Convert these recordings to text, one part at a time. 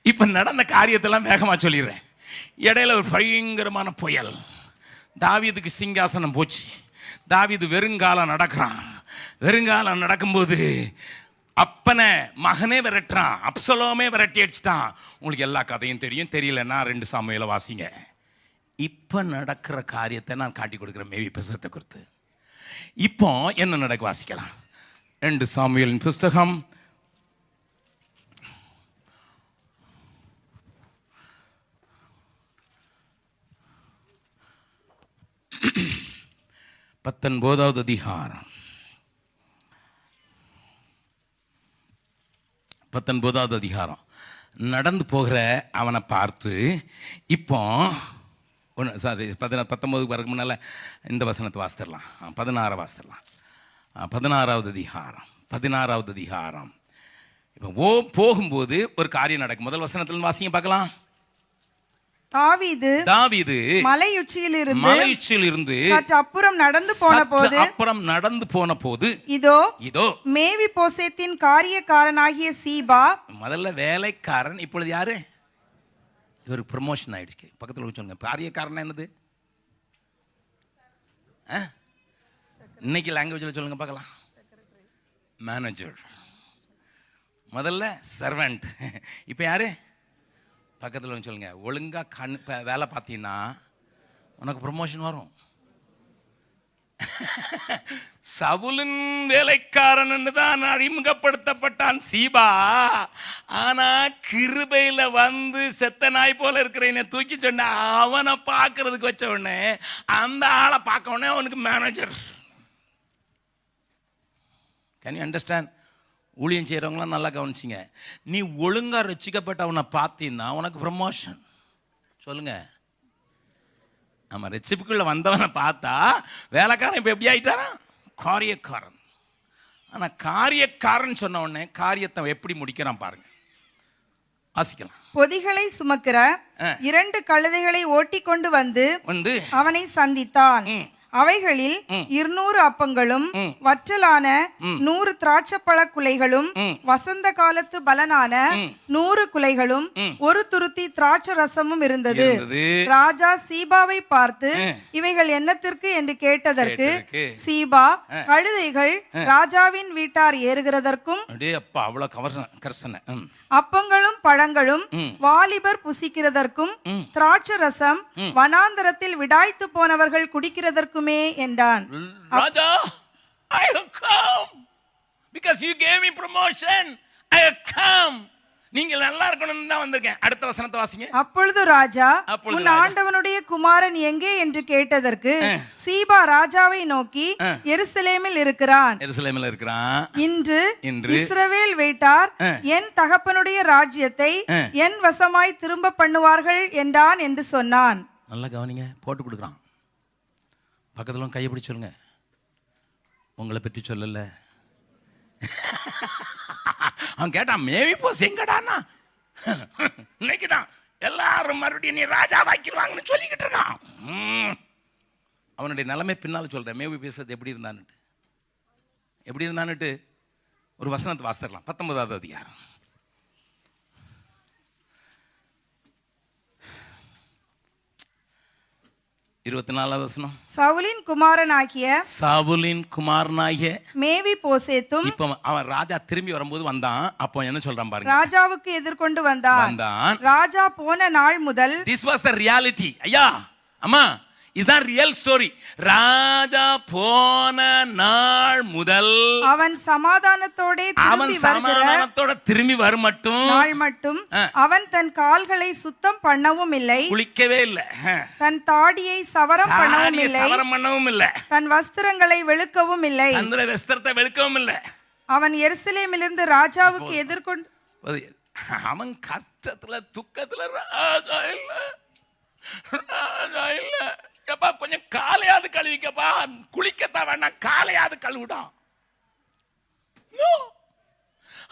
இப்போ நடந்த காரியத்தெல்லாம் வேகமாக சொல்லிடுறேன். இடையில ஒரு பயங்கரமான புயல். தாவீதுக்கு சிங்காசனம் போச்சு. தாவீது வெறுங்காலம் நடக்கிறான். வெறுங்காலம் நடக்கும்போது அப்பனை மகனே விரட்டுறான், அப்சலோமே விரட்டி அடிச்சிட்டான். உங்களுக்கு எல்லா கதையும் தெரியும். தெரியலன்னா 2 சாமுவேலை வாசிங்க. இப்போ நடக்கிற காரியத்தை நான் காட்டி கொடுக்குறேன் மேவி புஸ்தகத்தை குறித்து. இப்போ என்ன நடக்க வாசிக்கலாம். 2 சாமுவேலின் புஸ்தகம் 19வது அதிகாரம் 19வது அதிகாரம். நடந்து போகிற அவனை பார்த்து இப்போ ஒன்று சாரி 19க்கு வரக்கு முன்னால் இந்த வசனத்தை வாசித்திடலாம். 16 வாசித்திடலாம். 16வது அதிகாரம் 16வது அதிகாரம். இப்போ போகும்போது ஒரு காரியம் நடக்கும். முதல் வசனத்தில் வாசிங்க பார்க்கலாம். தாவீது மலையுச்சியில் இருந்து சற்று அப்புறம் நடந்து போன போது இதோ மேவி போசேத்தின் காரியக்காரனாகிய சீபா. முதல்ல வேலைக்காரன், இப்பொழுது யாரு? இவருக்கு ப்ரமோஷன் ஆயிடுச்சு. பக்கத்தில் சொல்லுங்க, காரியக்காரன் என்னது? இன்னைக்கு லாங்குவேஜில் சொல்லுங்க பார்க்கலாம். மேனேஜர். முதல்ல சர்வெண்ட், இப்போ யாரு? பக்கத்தில் சொல்லுங்க. ஒழுங்காக வேலை பார்த்தீங்கன்னா உனக்கு ப்ரமோஷன் வரும். சவுலின் வேலைக்காரன் தான் அறிமுகப்படுத்தப்பட்டான் சீபா. ஆனா கிருபையில வந்து செத்த நாய் போல இருக்கிற என்னை தூக்கி சொன்ன அவனை பார்க்கறதுக்கு வச்ச உடனே அந்த ஆளை பார்க்க உடனே அவனுக்கு மேனேஜர். Can you understand? ஊழியம் செய்கிறவங்களாம் நல்லா கவனிச்சிங்க. நீ ஒழுங்காக ரசிக்கப்பட்ட அவனை பார்த்தீங்கன்னா உனக்கு ப்ரமோஷன். சொல்லுங்க. நம்ம ரட்சிப்புக்குள்ளே வந்தவனை பார்த்தா வேலைக்காரன் இப்போ எப்படி ஆகிட்டாரான்? காரியக்காரன். ஆனால் காரியக்காரன் சொன்ன உடனே காரியத்தை எப்படி முடிக்கிறான் பாருங்க. வாசிக்கலாம். பொதிகளை சுமக்கிற 2 கழுதைகளை ஓட்டி கொண்டு வந்து அவனை சந்தித்தான். அவைகளில் 200 அப்பங்களும் வற்றலான 100 திராட்சப்பழ குலைகளும் வசந்த காலத்து பலனான 100 குலைகளும் 1 துருத்தி திராட்சை ரசமும் இருந்தது. ராஜா சீபாவை பார்த்து இவைகள் என்னத்திற்கு என்று கேட்டதற்கு சீபா, கழுதைகள் ராஜாவின் வீட்டார் ஏறுகிறதற்கும் அப்பங்களும் பழங்களும் வாலிபர் புசிக்கிறதற்கும் திராட்சை ரசம் வனாந்தரத்தில் விடாய்த்து போனவர்கள் குடிக்கிறதற்குமே என்றான். ராஜா, I have come because you gave me promotion. I have come. நீங்கள் நல்லா இருக்கணும்னு தான் வந்திருக்கேன். அடுத்த வசனத்தை வாசிங்க. அப்பொழுது ராஜா, உன் ஆண்டவனுடைய குமாரன் எங்கே என்று கேட்டதற்கு சீபா ராஜாவை நோக்கி, எருசலேமில் இருக்கிறான். இன்று இஸ்ரவேல் வீட்டார் என் தகப்பனுடைய ராஜ்யத்தை என் வசமாய் திரும்ப பண்ணுவார்கள் என்றான் என்று சொன்னான். நல்லா கவனிங்க. போட்டு கொடுக்குறான். பக்கத்துல கையை பிடிச்சு சொல்லுங்க, உங்களை பற்றி சொல்லல. அவன் கேட்டான், மேவி போஸ் எங்கடான்னா, இன்னைக்குதான் எல்லாரும் மறுபடியும் நீ ராஜா வாக்கிடுவாங்கன்னு சொல்லிக்கிட்டு இருக்கான். அவனுடைய நிலைமை பின்னால் சொல்றேன். மேவி பேசுறது எப்படி இருந்தான்னுட்டு ஒரு வசனத்தை வாசிடலாம். 19வது அதிகாரம் 24வது வசனம். சவுலின் குமாரனாகிய மேவி போசேத்தும். இப்ப அவன் ராஜா திரும்பி வரும்போது வந்தான். அப்போ என்ன சொல்றான் பாருங்க. ராஜாவுக்கு எதிர்கொண்டு வந்தான். ராஜா போன நாள் முதல். This was the reality. ஐயா அம்மா, இதுதான் ரியல் ஸ்டோரி. ராஜா போன நாள் முதல் அவன் சமாதானத்தோட திரும்பி வரும் மட்டும் அவன் தன் கால்களை சுத்தம் பண்ணவும் இல்லை, குளிக்கவே இல்லை, தன் தாடியை சவரம் பண்ணவும் இல்லை, தன் வஸ்திரங்களை வெளுக்கவும் இல்லை, அவன் எருசலேமிலிருந்து ராஜாவுக்கு எதிர்கொண்டு. அவன் கஷ்டத்துல துக்கத்துல ராஜா இல்ல எப்பா, கொஞ்சம் காலையாவது கழுவிக்கப்பா, குளிக்கத்தான் வேண்டாம், காலையாவது கழுவிடா.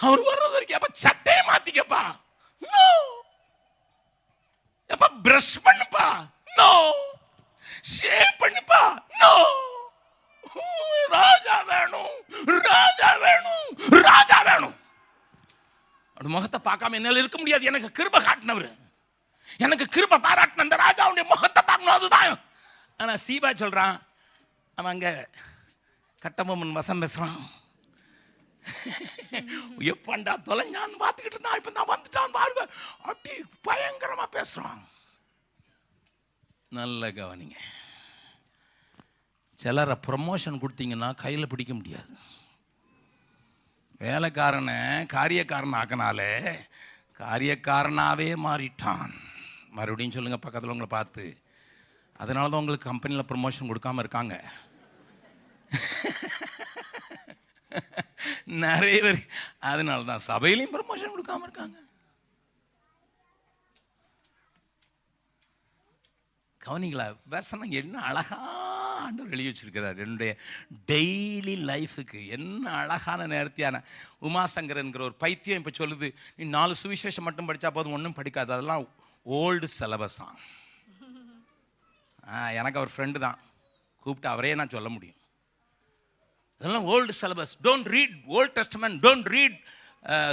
அவர் வர்றது வரைக்கும் எப்ப சட்டையை மாத்திக்கப்பா, எப்ப பிரஷ் பண்ணுப்பா, நோ ஷேவ் பண்ணுப்பா, நோ. ராஜா வேணும், ராஜா வேணும், ராஜா வேணும். அப்படி முகத்தை பார்க்காம என்னால் இருக்க முடியாது. எனக்கு கிருபை காட்டினவர், எனக்கு கிருபை பாராட்டின அந்த ராஜாவுடைய முகத்தை பார்க்கணும், அதுதான். ஆனால் சீபா சொல்கிறான், அவன் அங்கே கட்டபொம்மன் வசம் பேசுகிறான். எப்பண்டா தொலைஞ்சான்னு பார்த்துக்கிட்டு இருந்தான், இப்போ நான் வந்துட்டான் பாருங்க, அப்படி பயங்கரமாக பேசுகிறான். நல்ல கவனிங்க, சிலரை ப்ரமோஷன் கொடுத்தீங்கன்னா கையில் பிடிக்க முடியாது. வேலைக்காரனை காரியக்காரன் ஆக்கினாலே காரியக்காரனாகவே மாறிட்டான். மறுபடியும் சொல்லுங்கள் பக்கத்தில் உங்களை பார்த்து, அதனால தான் உங்களுக்கு கம்பெனியில் ப்ரமோஷன் கொடுக்காம இருக்காங்க. நிறைய பேர் அதனால தான் சபையிலையும் ப்ரமோஷன் கொடுக்காம இருக்காங்க. கவனிங்களா, வசனம் என்ன அழகா ஆண்டவர் எழுதி வச்சிருக்கிறார். என்னுடைய டெய்லி லைஃபுக்கு என்ன அழகான நேர்த்தியான. உமாசங்கரன்கிற ஒரு பைத்தியம் இப்போ சொல்லுது, நீ 4 சுவிசேஷம் மட்டும் படித்தா போதும், ஒன்றும் படிக்காது, அதெல்லாம் ஓல்டு சிலபஸாம். எனக்கு அவர் ஃப்ரெண்டு தான், கூப்பிட்டு அவரே நான் சொல்ல முடியும். அதெல்லாம் old syllabus. Don't read Old Testament, don't read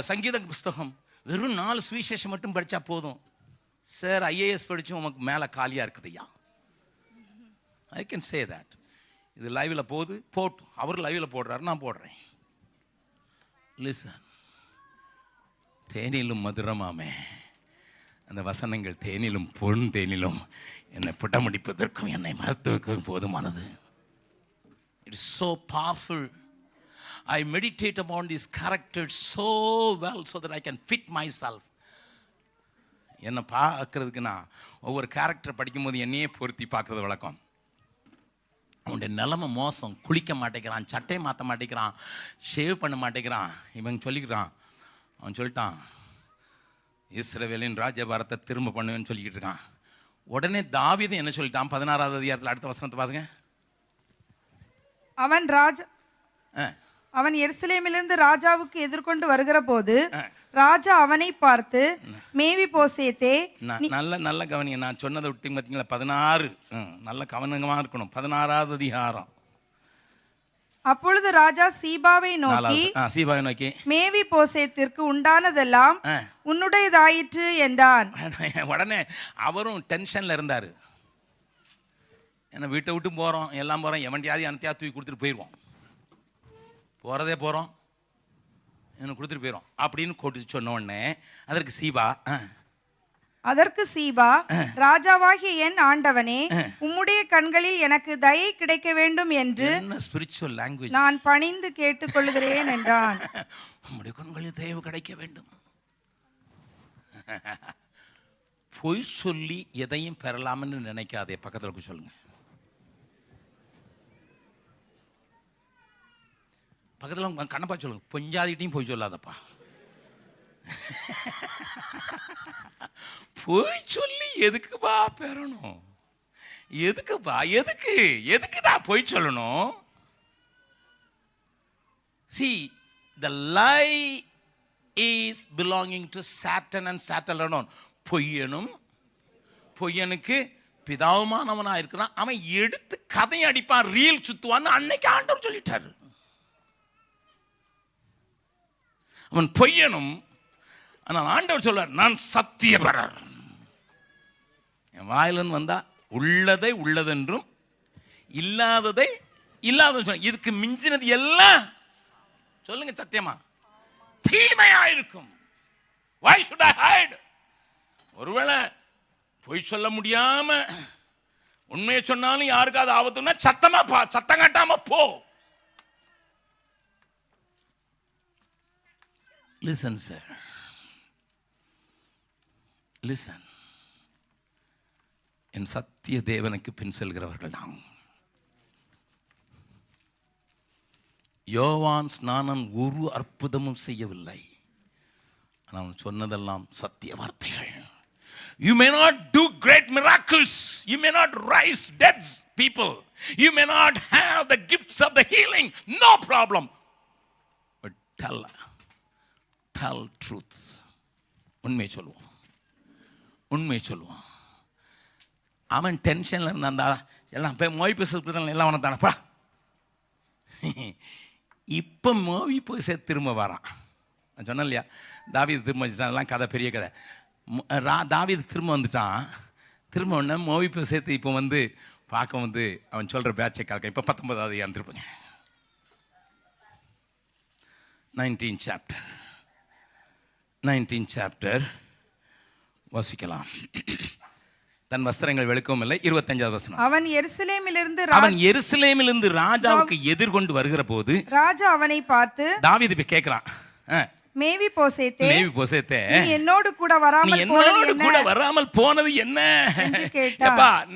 சங்கீத புஸ்தகம், வெறும் 4 சுவிசேஷம் மட்டும் படித்தா போதும். சார் ஐஏஎஸ் படித்தும் உமக்கு மேலே காலியாக இருக்குதுய்யா. I can say that. இது லைவில் போட்டும், அவர் லைவில் போடுறாரு, நான் போடுறேன். லிசன், தேனிலும் மதுரமாமே அந்த வசனங்கள் தேனிலும் பொன் தேனிலும் என்னை புட்டமடிப்பதற்கும் என்னை மறுத்துவதற்கும் போதுமானது. It's so powerful. I meditate upon these characters so well so that I can fit myself. என்னை பார்க்கறதுக்கு நான் ஒவ்வொரு கேரக்டர் படிக்கும்போது என்னையே பொருத்தி பார்க்குறது வழக்கம். அவனுடைய நிலைமை மோசம், குளிக்க மாட்டேங்கிறான், சட்டையை மாற்ற மாட்டேங்கிறான், ஷேவ் பண்ண மாட்டேங்கிறான். இவன் சொல்லிக்கிறான், அவன் சொல்லிட்டான் இஸ்ரவேலின் ராஜ்யபாரத்தை திரும்ப பண்ணுவேன்னு சொல்லிக்கிட்டு இருக்கான். உடனே தாவீது என்ன சொல்லிட்டான் 16வது அதிகாரத்தில், அடுத்த வசனத்தை பாருங்க. அவன் எருசலேமிலிருந்து ராஜாவுக்கு எதிர்கொண்டு வருகிற போது ராஜா அவனை பார்த்து, மேவி போசேத்தே. நல்ல கவனிங்க, நான் சொன்னதை விட்டு பார்த்தீங்களா? 16 நல்ல கவனமாக இருக்கணும். 16வது அதிகாரம். அப்பொழுது ராஜா சீபாவை நோக்கி, மேவி போசேத்திற்கு உண்டானதெல்லாம் உன்னுடையதாயிற்று என்றான். உடனே அவரும் டென்ஷன்ல இருந்தாரு. ஏன்னா வீட்டை விட்டு போறோம், எல்லாம் போறோம், எவன்டியாவது அனத்தையா தூக்கி கொடுத்துட்டு போயிடுவோம், போறதே போறோம், எனக்கு கொடுத்துட்டு போயிடும் அப்படின்னு கொண்டு சொன்ன உடனே அதற்கு சீபா, ராஜாவாகிய என் ஆண்டவனே, உம்முடைய கண்களில் எனக்கு தயை கிடைக்க வேண்டும் என்று ஸ்பிரிச்சுவல் லாங்குவேஜ் நான் பணிந்து கேட்டுக்கொள்கிறேன் என்றான். உம்முடைய கண்களில் தயவு கிடைக்க வேண்டும். பொய் சொல்லி எதையும் பெறலாம்னு நினைக்காதே. பக்கத்தில் சொல்லுங்க, பக்கத்தில் கண்ணப்பா சொல்லுங்க, பொஞ்சாதிட்டையும் போய் சொல்லாதப்பா. போய் சொல்லி எதுக்குப்பா பெறணும்? எதுக்குப்பா? எதுக்குடா போய் சொல்லணும்? See, the lie is belonging to Satan and Satan alone. பொய்யனுக்கு பிதாவுமானவனா இருக்கிறான். அவன் எடுத்து கதையை அடிப்பான், ரீல் சுத்துவான்னு அன்னைக்கு ஆண்டவர் சொல்லிட்டாரு. அவன் பொய்யனும். ஆனால் ஆண்டவர் சொல்றார், நான் சத்தியபரர். என் வாயிலன்னு வந்தா உள்ளதை உள்ளதென்றும் இல்லாததை இல்லாத. இதுக்கு மிஞ்சினது எல்லாம் சொல்லுங்க சத்தியமா தீமையா இருக்கும். Why should I hide? ஒருவேளை பொய் சொல்ல முடியாம உண்மையை சொன்னாலும் யாருக்காவது ஆபத்துன்னா சத்தம் காட்டாம போ. Listen sir, listen. என் சத்திய தேவனுக்கு பின் செல்கிறவர்கள் நாம். யோவான் ஸ்நானன் ஒரு அற்புதமும் செய்யவில்லை, அவன் சொன்னதெல்லாம் சத்திய வார்த்தைகள். You may not do great miracles, you may not raise dead people, you may not have the gifts of the healing, no problem, but tell truth. உண்மை சொல்லுவான். அவன் டென்ஷன்ல இருந்தா எல்லாம் போய் மோய் பேசுறது எல்லாம் அவனை தானப்பா. இப்போ மோவி போய் திரும்ப வரான். நான் சொன்னேன் இல்லையா, தாவீது திரும்ப வந்துட்டான், அதெல்லாம் கதை, பெரிய கதை. தாவீது திரும்ப வந்துட்டான். திரும்ப ஒன்று மோவிப்பை சேர்த்து இப்போ வந்து பார்க்க வந்து அவன் சொல்கிற பேட்சை காக்க. இப்போ 19வது அதிகாரம் திருப்பங்க, 19th chapter வாசிக்கலாம். தன் வஸ்திரங்கள் வெளுக்கவும் இல்லை. 25வது வசனம். அவன் எருசலேமிலிருந்து ராஜாவுக்கு எதிர்கொண்டு வருகிற போது ராஜா அவனை பார்த்து, தாவீது போய் கேட்கலாம், மேவிபோசேத்தே, நீ என்னோடு கூட வராமல் போனது என்ன என்று கேட்டான்.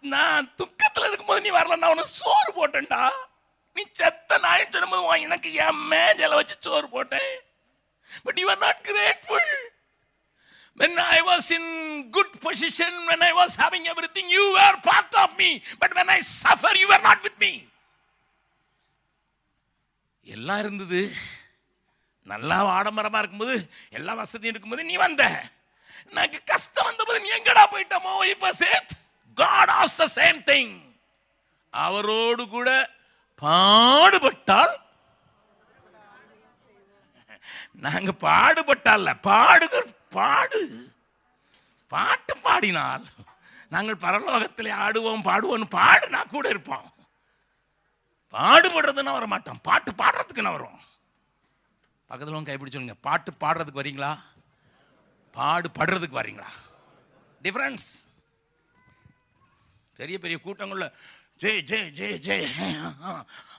நான் துக்கத்துல இருக்கும்போது நீ வரல, நான் உனக்கு சோறு போட்டேன்டா. நீ செத்த நாயின்னு சொல்லும்போது எனக்கு என் மேஜையில வச்சு சோறு போட்டேன். But you are not grateful. When I was in good position, when I was having everything, you were part of me. But when I suffer, you were not with me. எல்லாம் இருந்தது, நல்லா ஆடம்பரமா இருக்கும்போது, எல்லா வசதியும் இருக்கும்போது நீ வந்த. எனக்கு கஷ்டம் வந்தபோது நீ எங்கடா போயிட்டமோ? இப்ப சேத் God asked the same thing. அவரோடு கூட பாடுபட்டால், நாங்க பாடுபட்டால பாட்டு பாடினால் நாங்கள் பரலோகத்திலே ஆடுவோம் பாடுவோம். பாடுனா கூட இருப்போம். பாடுபடுறதுன்னா வர மாட்டோம், பாட்டு பாடுறதுக்கு நான் வருவோம். பக்கத்தில் கைப்பிடி சொல்லுங்க, பாட்டு பாடுறதுக்கு வரீங்களா, பாடுபடுறதுக்கு வரீங்களா? டிஃபரன்ஸ். பெரிய பெரிய கூட்டங்கள்ல ஜெய் ஜெய் ஜெய் ஜெய்,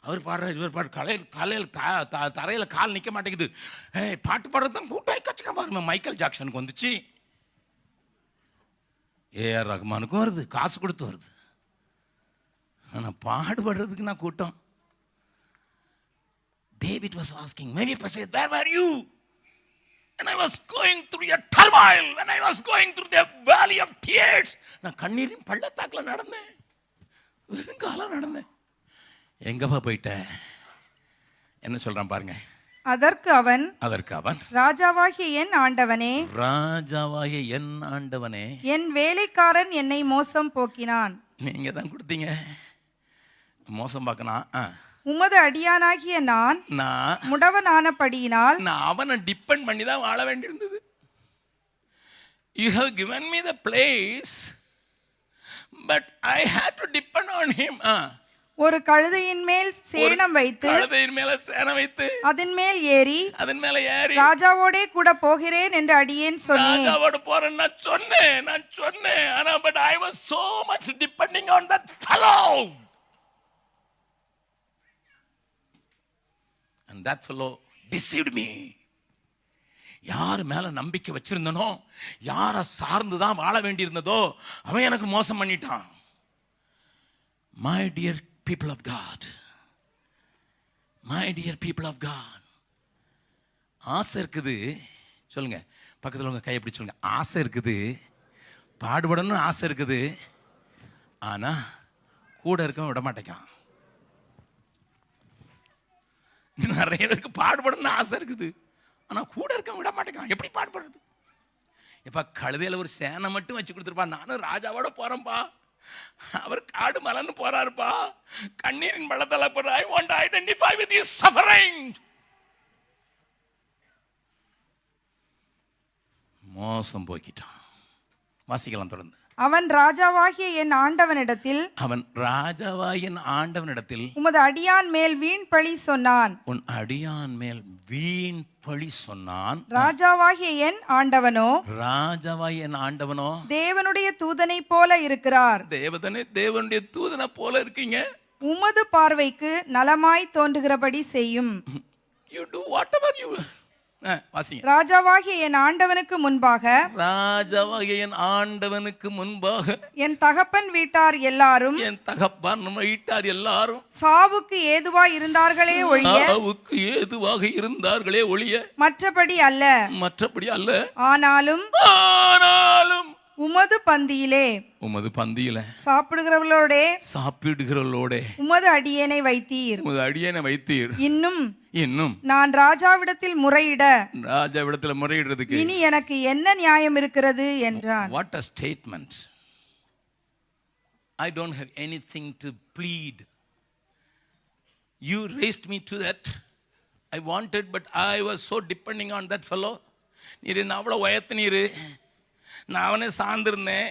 அவர் பாடுறாரு, இவர் பாடு, காலையில் தரையில் கால் நிற்க மாட்டேங்குது. பாட்டு பாடுறது தான் கூட்டம் கச்சக்க பாருங்க. மைக்கேல் ஜாக்சனுக்கு வந்துச்சு, ஏஆர் ரஹ்மானுக்கும் வருது, காசு கொடுத்து வருது. ஆனால் பாடுபடுறதுக்கு நான் கூட்டம். David was asking, Mephibosheth, where were you? And I was going through a turmoil, when I was going through the valley of tears. நான் கண்ணீரின் பள்ளத்தாக்குல நடந்தேன், வெறுங்காலம் நடந்தேன். எங்கப்பா போயிட்ட? என்ன சொல்றான் பாருங்க. அதற்கு அவன் ராஜாவாகிய என் ஆண்டவனே, என் வேலைக்காரன் என்னை மோசம் போக்கினான். நீங்க தான் கொடுத்தீங்க மோசம் பார்க்கணும். உமது அடியானாகிய நான் முடவனானபடியினால் நான் அவனை டிபெண்ட் பண்ணி தான் வாழ வேண்டியிருந்தது. You have given me the place, but I had to depend on him. ஒரு கழுதையின் மேல் சேணம் வைத்து அதன் மேல் ஏறி ராஜாவோடே கூட போகிறேன் என்று அடியேன் சொன்னேன். ராஜாவோடு போறேன் நான் சொன்னேன். ஆனா but I was so much depending on that fellow. And that fellow deceived me. யார் மேல நம்பிக்கை வச்சிருந்தனோ, யார சார்ந்துதான் வாழ வேண்டியிருந்ததோ, அவன் எனக்கு மோசம் பண்ணிட்டான். My dear people of God, ஆசை இருக்குது. சொல்லுங்க, பக்கத்தில் உங்க கையை பிடிச்சு சொல்லுங்க, ஆசை இருக்குது, பாடுபடணும் ஆசை இருக்குது. ஆனா கூட இருக்க விட மாட்டேங்கிறான். நிறைய பேருக்கு பாடுபடணும்னு ஆசை இருக்குது, ஆனா கூட இருக்க விட மாட்டேங்கிறான். எப்படி பாடுபடுறது? இப்ப கழுதையில ஒரு சேனை மட்டும் வச்சு கொடுத்துருப்பான். நானும் ராஜாவோட போறேன்பா, அவர் காடு மலன்னு போறாருப்பா, கண்ணீரின் பள்ளத்தால போற. I want to identify with his suffering. மோசம் போக்கிட்டான். வாசிக்கலாம் தொடர்ந்து. அவன் ராஜாவாகிய என் ஆண்டவனிடத்தில் உமது அடியான் மேல் வீண் பழி சொன்னான். உன் அடியான் மேல் வீண் பழி சொன்னான். ராஜாவாகிய என் ஆண்டவனோ தேவனுடைய தூதனை போல இருக்கிறார். தேவனுடைய தூதனை போல இருக்கீங்க. உமது பார்வைக்கு நலமாய் தோன்றுகிறபடி செய்யும். You do whatever you. ராஜாவாகிய என் ஆண்டவனுக்கு முன்பாக என் தகப்பன் வீட்டார் எல்லாரும் சாவுக்கு ஏதுவாய் இருந்தார்களே ஒழிய மற்றபடி அல்ல. ஆனாலும் உமது பந்தியிலே சாப்பிடுகிறவர்களோடே உமது அடியேனை வைத்தீர். இன்னும் நான் ராஜாவிடத்தில் முறையிடுறதுக்கு இனி எனக்கு என்ன நியாயம் இருக்கிறது என்றான். What a statement. I don't have anything to plead. You raised me to that I wanted, but I was so depending on that fellow. நீர் என்ன அவ்வளோ உயர்த்தினீர், நான் அவனே சார்ந்திருந்தேன்,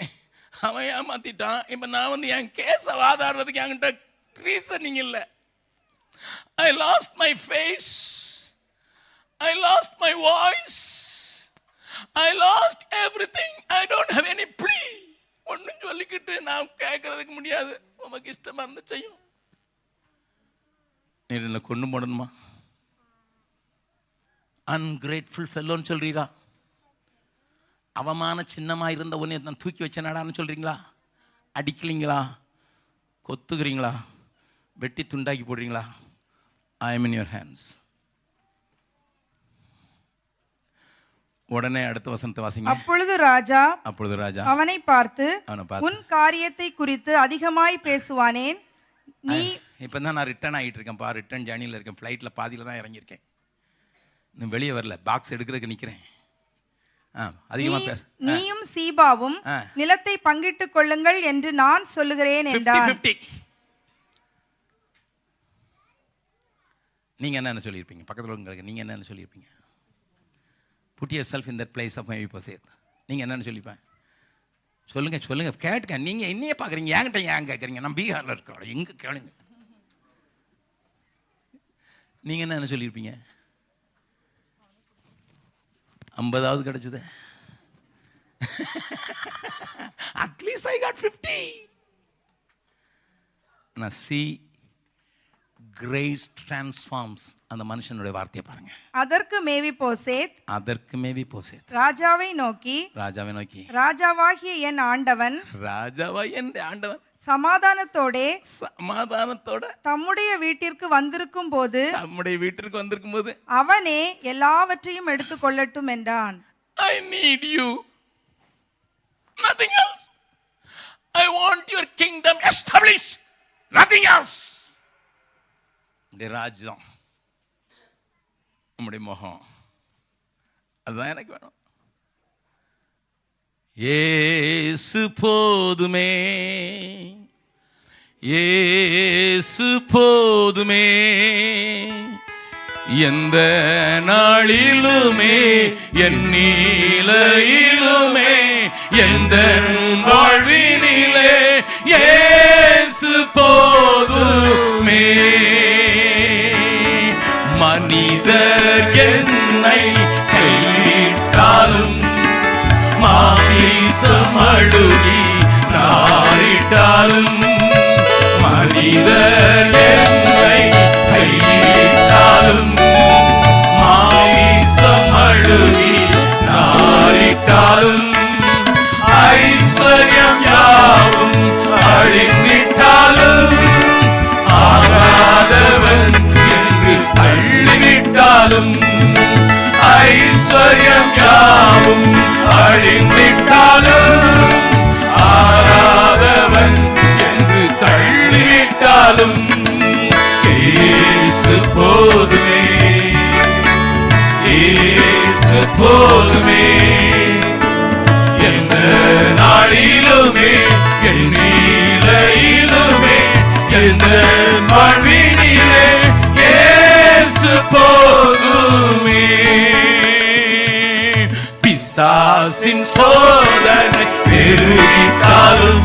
அவன் ஏமாத்திட்டான். இப்போ நான் வந்து என் கேஸை வாதாடுறதுக்கு என்கிட்ட ரீசனிங் இல்லை. I lost my face, I lost my voice, I lost everything. I don't have any plea. ஒன்றும் சொல்லிக்கிட்டு நான் கேட்கறதுக்கு முடியாது. உமக்கு இஷ்டமா இருந்து செய்யும். நீர் என்ன கொண்டு போடணுமா? அன்கிரேட்ஃபுல் ஃபெல்லோன்னு சொல்றீங்களா? அவமான சின்னமாக இருந்த உன்னை நான் தூக்கி வச்ச நடான்னு சொல்றீங்களா? அடிக்கலீங்களா? கொத்துக்கிறீங்களா? வெட்டி துண்டாக்கி போடுறீங்களா? I am in your hands. உடனே அடுத்த வசனத்தை வாசிங்க. அப்பொழுது ராஜா அவனை பார்த்து, உன் காரியத்தை குறித்து அதிகமாய் பேசுவானேன். நீ இப்பதான் நான் ரிட்டர்ன் ஆகிட்டு இருக்கேன் பா, ரிட்டர்ன் ஜர்னியில் இருக்கேன், ஃப்ளைட்டில் பாதியில் தான் இறங்கியிருக்கேன், இன்னும் வெளியே வரல, பாக்ஸ் எடுக்கிறதுக்கு நிற்கிறேன். அதிகமாக பேச, நீயும் சீபாவும் நிலத்தை பங்கிட்டுக் கொள்ளுங்கள் என்று நான் சொல்லுகிறேன் என்றார். நீங்க என்ன சொல்லியிருப்பீங்க? பக்கத்தில் உங்களுக்கு நீங்க என்ன சொல்லியிருப்பீங்க? Put yourself in that place of Mephibosheth. நீங்க என்ன சொல்லிப்பேன்? சொல்லுங்க கேட்டுக்க. நீங்க என்னையே பார்க்குறீங்க, என்கிட்ட ஏன் கேட்குறீங்க? நான் பீகாரில் இருக்கிறோம், எங்க கேளுங்க. நீங்க என்ன சொல்லியிருப்பீங்க? 50வது கிடைச்சது. At least I got 50. நான் see grace transforms. அந்த மனுஷனுடைய வார்த்தையை பாருங்க. அதற்கு மேவிபோசேத் ராஜாவை நோக்கி ராஜாவாகிய என் ஆண்டவன் சமாதானத்தோட தம்முடைய வீட்டிற்கு வந்திருக்கும் போது அவனே எல்லாவற்றையும் எடுத்துக் கொள்ளட்டும் என்றான். I need you, nothing else. I want your kingdom established, nothing else. ராஜ்யம், நம்முடைய முகம், அதுதான் எனக்கு வேணும். இயேசு போதுமே, இயேசு போதுமே, எந்த நாளிலுமே என் நீலையிலுமே எந்த வாழ்வினிலே இயேசு போதுமே. மனிதர் என்னை கைவிட்டாலும் மாமிசம் அழுகி நாரிட்டாலும், மனிதர் என்னை கைவிட்டாலும் மாமிசம் அழுகி நாரிட்டாலும், ஐஸ்வர்யம் யாவும் அழிந்திட்டாலும், ஆகாதவன் என்று தள்ளிவிட்டாலும், ஐஸ்வர்யம் யாவும் அழிந்திட்டாலும், ஆகாதவன் என்று தள்ளிவிட்டாலும், இயேசு போதுமே, இயேசு போதுமே, எந்த நாளிலுமே என் நீலையிலுமே எந்த வாழ்வினிலே இயேசு போதுமே. பிசாசின் சோதனை பெருகிட்டாலும்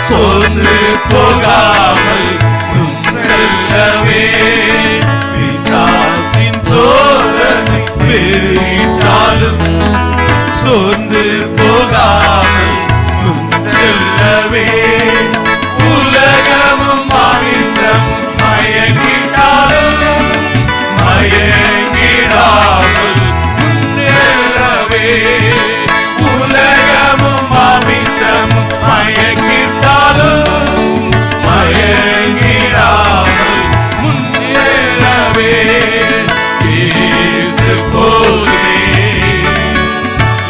சோர்ந்து போகாமல் முன் செல்லவே, பிசாசின் சோதனை பெருகிட்டாலும் சோர்ந்து போகாமல் முன் செல்லவே, உலகமும் மாமிசமும் மயங்கிட்டாலும் மயங்கிடாமல் முன் செல்லவே, உலகமும் மாமிசமும் மயங்கிட்டாலும் மயங்கிடாமல் முன் செல்லவே, இயேசு போதுமே,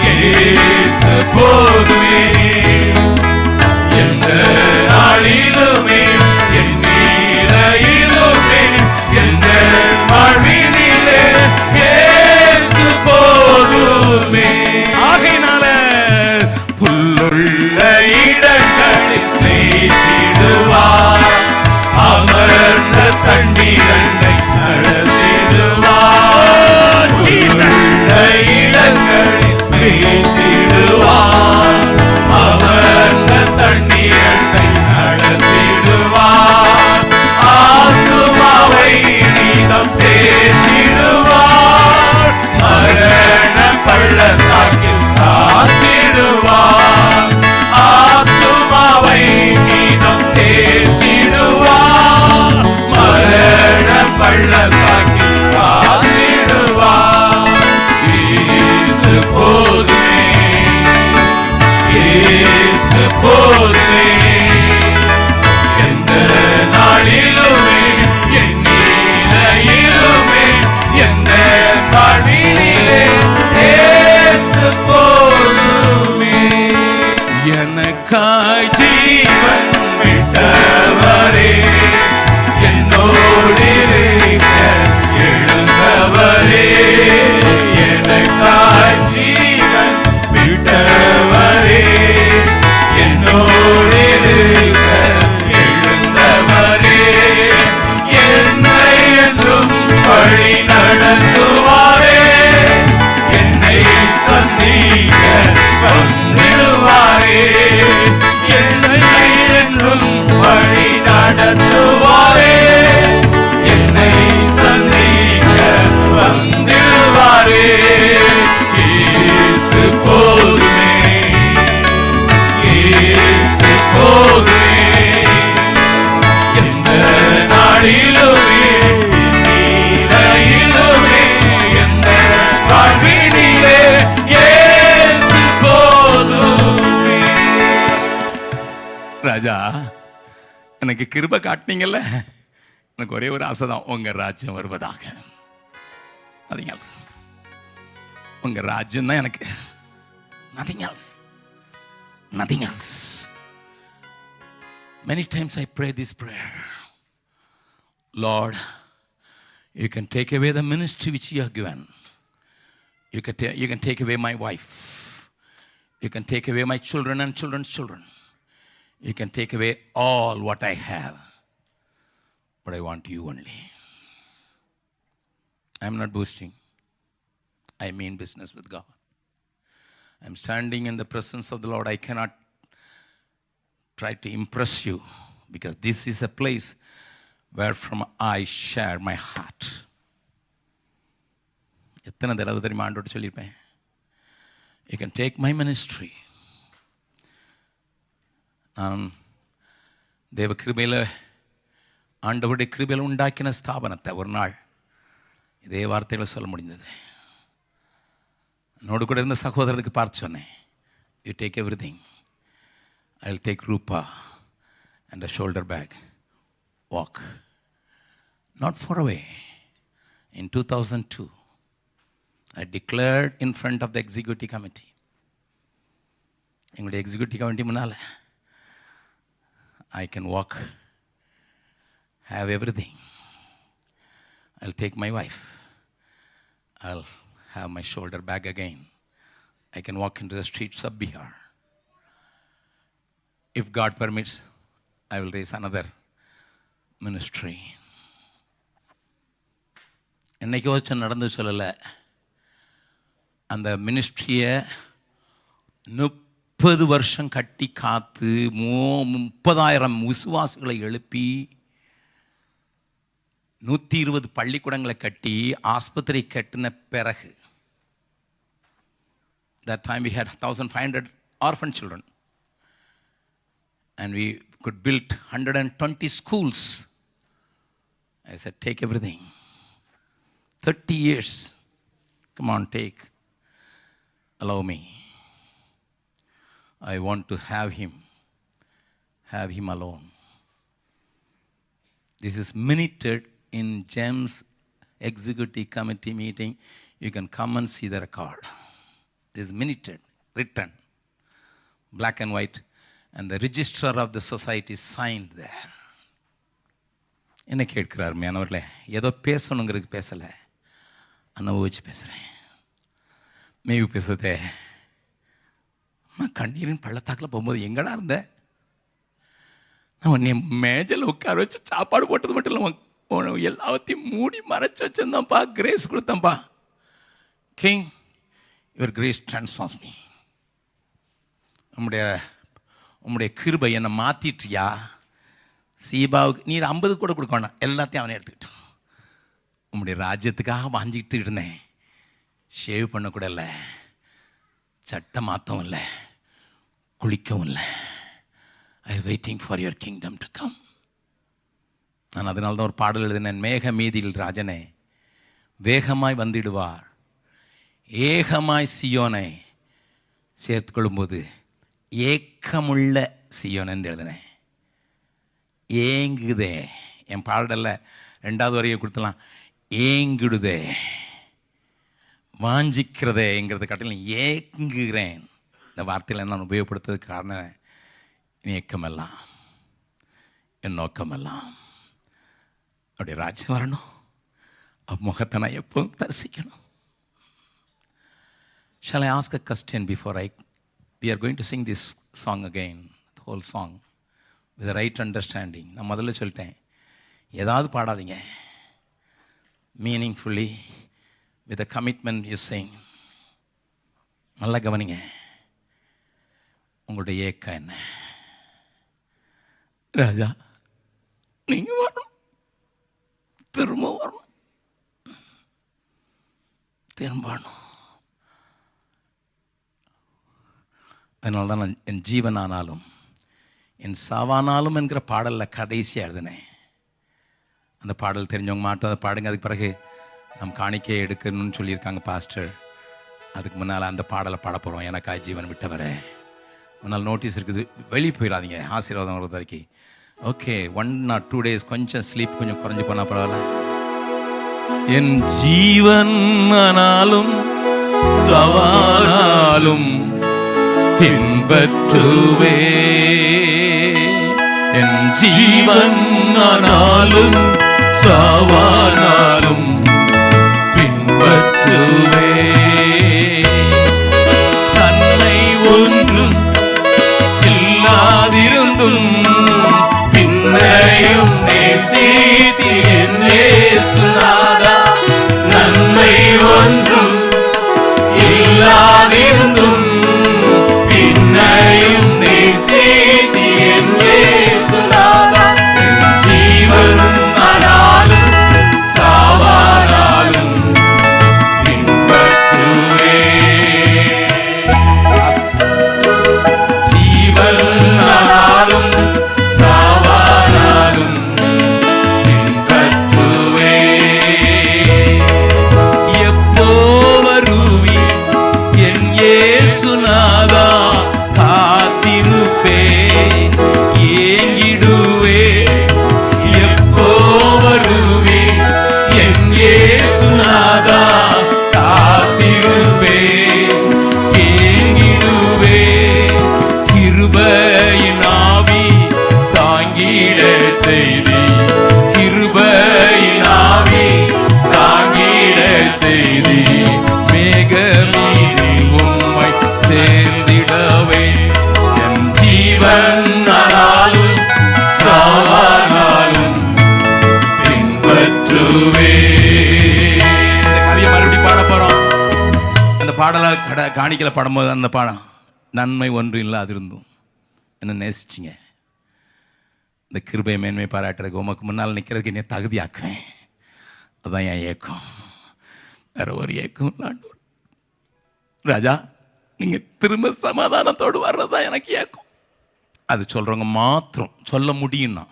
இயேசு போதுமே, எந்த நாளிலுமே என் நீலையிலுமே எந்த வாழ்வினிலே இயேசு போதுமே. ஆகையினால புல்லுள்ள இடங்களில் மேய்த்திடுவார், அமர்ந்த தண்ணீரை நடத்திடுவார், போதுமே, இயேசு போதுமே. எந்த நாளிலுமே என் நிலையிலுமே எந்த வாழ்வினிலே இயேசு போதுமே. எனக்காய் ஜீவன் விட்டவரே, என்னோடு இருக்க எழுந்தவரே, எனக்காய் ஜீவன் விட்டவரே, என்னோடு இருக்க எழுந்தவரே, என்னை என்றும் வழி நடத்துவாரே, என்னை சந்திக்க வந்திடுவாரே, என்னை என்றும் வழி நடத்துவாரே, என்னை சந்திக்க வந்திடுவாரே. இயேசு போதுமே, இயேசு போதுமே. எந்த நாளிலுமே நிலையிலுமே எந்த வாழ்வினிலே இயேசு போதுமே. ராஜா, எனக்கு கிருபை காட்டினீங்கல்ல, எனக்கு ஒரே ஒரு ஆசை தான், உங்க ராஜ்யம் வருவதாக. nothing else. உங்க ராஜ்யம் தான் எனக்கு, nothing else, nothing else. Many times I pray this prayer, Lord, you can take away the ministry which you have given. You can take away my wife. You can take away my children and children's children. You can take away all what I have. But I want you only. I'm not boasting. I mean business with God. I'm standing in the presence of the Lord. I cannot try to impress you, because this is a place where from I share my heart. எத்தனை தடவை தெரியுமா ஆண்டோடு சொல்லியிருப்பேன், you can take my ministry. நான் தேவ கிருபையில், ஆண்டவருடைய கிருபையில் உண்டாக்கின ஸ்தாபனத்தை ஒரு நாள் இதே வார்த்தைகளை சொல்ல முடிந்தது. என்னோடு கூட இருந்த சகோதரனுக்கு பார்த்து சொன்னேன், you take everything, I will take ரூபா and a shoulder bag, walk. Not far away. In 2002, I declared in front of the executive committee. எங்களுடைய எக்ஸிக்யூட்டிவ் கமிட்டி முன்னால், I can walk, have everything. I'll take my wife. I'll have my shoulder bag again. I can walk into the streets of Bihar. If God permits, I will raise another ministry. என்னைக்கோ வச்சு நடந்து சொல்லலை. அந்த மினிஸ்ட்ரியை 30 வருஷம் கட்டி காத்து 30,000 விசுவாசிகளை எழுப்பி 120 பள்ளிக்கூடங்களை கட்டி ஆஸ்பத்திரி கட்டின பிறகு, that time we had 1,500 orphan children and we could build 120 schools. I said, take everything. 30 years. Come on, take. Allow me. I want to have him alone. This is minuted in GEMS executive committee meeting. You can come and see the record. This is minuted, written, black and white, and the registrar of the society signed there. என்ன கேட்கிறார் மேனவர்களே, ஏதோ பேசணுங்கிறதுக்கு பேசலை, அனுபவிச்சு பேசுகிறேன். மேவி பேசுதே, நான் கண்ணீரின் பள்ளத்தாக்கில் போகும்போது எங்கடா இருந்தேன்? நான் உன்னை மேஜில் உட்கார வச்சு சாப்பாடு போட்டது மட்டும் இல்லை, எல்லாத்தையும் மூடி மறைச்சி வச்சுருந்தேன்ப்பா, கிரேஸ் கொடுத்தேன்ப்பா. King, your grace transforms me. உம்முடைய கிருபை என்னை மாற்றிட்டியா. சீபாவுக்கு நீர் 50 கூட கொடுக்க வேணாம், எல்லாத்தையும் அவனை எடுத்துக்கிட்டான். உம்முடைய ராஜ்யத்துக்காக வாஞ்சிக்கிட்டு இருந்தேன். ஷேவ் பண்ணக்கூட இல்லை, சட்டை மாற்றவும் இல்லை, குளிக்கவும் இல்லை. ஐ waiting for your kingdom to come. நான் அதனால தான் ஒரு பாடல் எழுதினேன், மேக மீதியில் ராஜனே வேகமாய் வந்திடுவார், ஏகமாய் சியோனை சேர்த்துக்கொள்ளும்போது ஏக்கமுள்ள சீயோன் என்று எழுதினேன். ஏங்குதே, என் பாடலில் 2வது வரியை கொடுத்தலாம். ஏங்குடுதே, வாஞ்சிக்கிறதேங்கிறத காட்டிலும் ஏங்குகிறேன். இந்த வார்த்தையில் நான் உபயோகப்படுத்துறதுக்கு காரணம் என் ஏக்கமெல்லாம், என் நோக்கமெல்லாம் அப்படி ராஜ்யம் வரணும். முகத்தை நான் எப்போதும் தரிசிக்கணும். Shall I ask a question before we are going to sing this song again, the whole song, with the right understanding. நான் முதல்ல சொல்லிட்டேன், ஏதாவது பாடாதீங்க, meaningfully, with a commitment you sing. நல்லா கவனிங்க, உங்களுடைய ஏக்கம் என்ன? ராஜா நீங்கள் வரணும், திரும்ப வரணும், திரும்பணும். அதனால தான் நான் என் ஜீவனானாலும் என் சாவானாலும் என்கிற பாடலில் கடைசியாக எழுதினேன். அந்த பாடல் தெரிஞ்சவங்க மாட்டோம், அதை பாடுங்க. அதுக்கு பிறகு நம் காணிக்கையை எடுக்கணும்னு சொல்லியிருக்காங்க பாஸ்டர். அதுக்கு முன்னால் அந்த பாடலை பாட போகிறோம். எனக்காக ஜீவன் விட்டவரே. முன்னால் நோட்டீஸ் இருக்குது, வெளியே போயிடாதீங்க, ஆசீர்வாதம் வர்றது வரைக்கும். ஓகே, 1 or 2 days கொஞ்சம் ஸ்லீப் கொஞ்சம் குறைஞ்சி போனால் பரவாயில்ல. என் ஜீவன் ஆனாலும் சவானாலும் பின்பற்றுவே, என் ஜீவன் ஆனாலும் சாவானாலும் பின்பற்றுவே. நன்மை ஒன்றும் இல்லாதிருந்தும் பின்னையும் நேசித்தீர் என் இயேசுநாதா. நன்மை ஒன்றும் இல்லாதிருந்தும் பின்னையும் நேசித்தீர் என் இயேசுநாதா. ஜீவன் ஆனாலும் சாவானாலும் பின்பற்றுவே. ஜீவன் ஆனாலும் சாவானாலும் பின்பற்றுவே. எப்போ வருவி என் இயேசுநாதா, காத்திருப்பே, ஏங்கிடுவே. எப்போ வருவி என் இயேசுநாதா, காத்திருப்பே, ஏங்கிடுவே. கிருபையின் ஆவி தாங்கிட செய்தி, கிருபையின் ஆவி தாங்கிட செய்தி. மேகமீதில் உம்மை சேர்ந்திடவே, என் ஜீவன் ஆனாலும் சாவானாலும் பின்பற்றுவே. இந்த கவியை மறுபடியும் பாட போறோம். அந்த பாடலை காணிக்கல பாடும்போது அந்த பாடம், நன்மை ஒன்று இல்லாதிருந்தும் என்ன நேசிச்சிங்க. இந்த கிருபை மேன்மை பாராட்டுறதுக்கு உமக்கு முன்னால் நிற்கிறதுக்கு என்ன தகுதியாக்குவேன். அதுதான் என் ஏக்கம், வேற ஒரு ஏக்கம் இல்லாண்டோர். ராஜா நீங்கள் திரும்ப சமாதானத்தோடு வர்றதுதான் எனக்கு ஏக்கம். அது சொல்கிறவங்க மாத்திரம் சொல்ல முடியும்னா.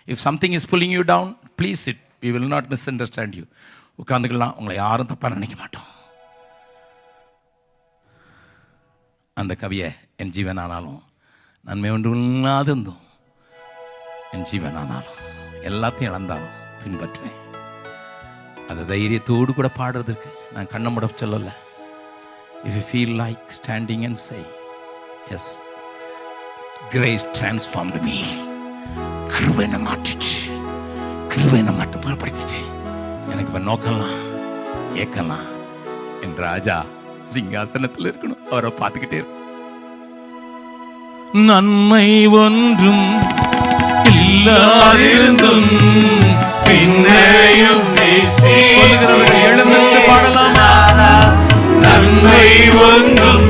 If something is pulling you down, please it, we will not misunderstand you. உட்காந்துக்கலாம், உங்களை யாரும் தப்பாக நினைக்க மாட்டோம். அந்த கவியை என் ஜீவன் ஆனாலும் நன்மை ஒன்று இல்லாதிருந்தும் என் ஜீவன் ஆனாலும் எல்லாத்தையும் இழந்தாலும் பின்பற்றுவேன். அந்த தைரியத்தோடு கூட பாடுறதுக்கு நான் கண்ணை முட சொல்லலை. If you feel like standing and say, yes, grace transformed me. கிருபை என்னை மாற்றிச்சு, கிருபை என்னை மட்டுப்படுத்திச்சு. எனக்கு இப்போ நோக்கலாம் ஏக்கலாம், என் ராஜா சிங்காசனத்தில் இருக்கணும், அவரை பார்த்துக்கிட்டே இருக்கும். நன்மை ஒன்றும் இல்லாதிருந்தும் பின்னையும் சொல்லுகிறவர்கள் எழுந்து பாடலாம். நன்மை ஒன்றும்